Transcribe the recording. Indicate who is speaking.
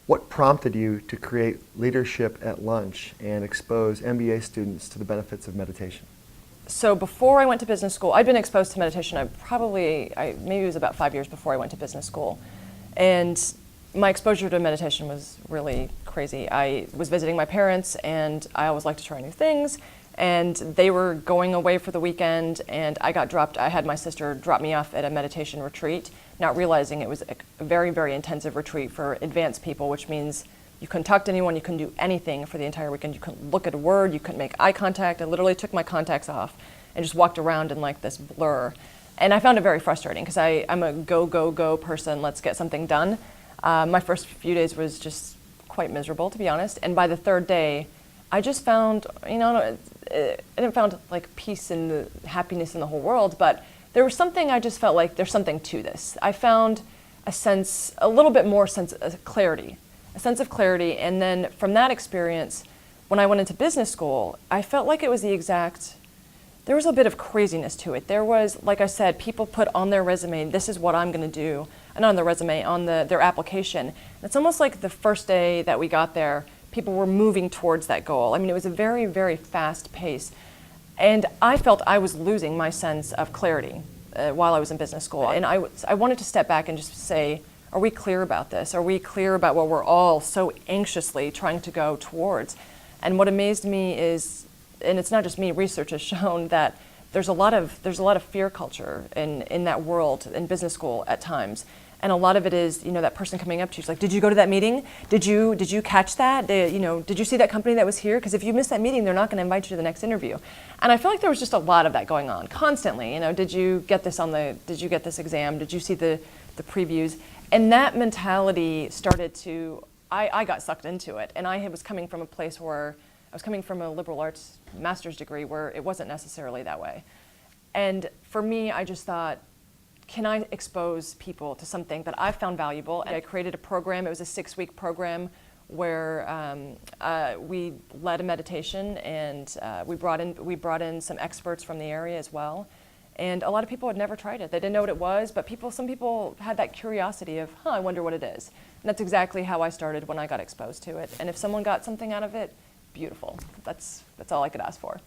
Speaker 1: What prompted you to create Leadership at Lunch and expose MBA students to the benefits of meditation?
Speaker 2: So before I went to business school, I'd been exposed to meditation. Maybe it was about 5 years before I went to business school. And my exposure to meditation was really crazy. I was visiting my parents, and I always like to try new things. And they were going away for the weekend, and I had my sister drop me off at a meditation retreat, not realizing it was a very, very intensive retreat for advanced people, which means you couldn't talk to anyone, you couldn't do anything for the entire weekend. You couldn't look at a word, you couldn't make eye contact. I literally took my contacts off and just walked around in like this blur. And I found it very frustrating because I'm a go, go, go person, let's get something done. My first few days was just quite miserable, to be honest. And by the third day, I just found, I didn't found like peace and the happiness in the whole world, but there was something I just felt like there's something to this. I found a little bit more sense of clarity. A sense of clarity, and then from that experience, when I went into business school, I felt like it was there was a bit of craziness to it. There was, like I said, people put on their resume, this is what I'm gonna do, and not on their resume, on their application. It's almost like the first day that we got there, people were moving towards that goal. I mean, it was a very, very fast pace. And I felt I was losing my sense of clarity while I was in business school. And I wanted to step back and just say, are we clear about this? Are we clear about what we're all so anxiously trying to go towards? And what amazed me is, and it's not just me, research has shown that there's a lot of fear culture in that world, in business school at times. And a lot of it is, that person coming up to you is like, did you go to that meeting? Did you catch that? Did you see that company that was here? Because if you miss that meeting, they're not going to invite you to the next interview. And I feel like there was just a lot of that going on constantly. Did you get this exam? Did you see the previews? And that mentality started to, I got sucked into it. And I was coming from a place where, I was coming from a liberal arts master's degree where it wasn't necessarily that way. And for me, I just thought, can I expose people to something that I found valuable? And I created a program. It was a 6-week program where we led a meditation, and we brought in some experts from the area as well. And a lot of people had never tried it. They didn't know what it was, but some people had that curiosity of, I wonder what it is. And that's exactly how I started when I got exposed to it. And if someone got something out of it, beautiful. That's all I could ask for.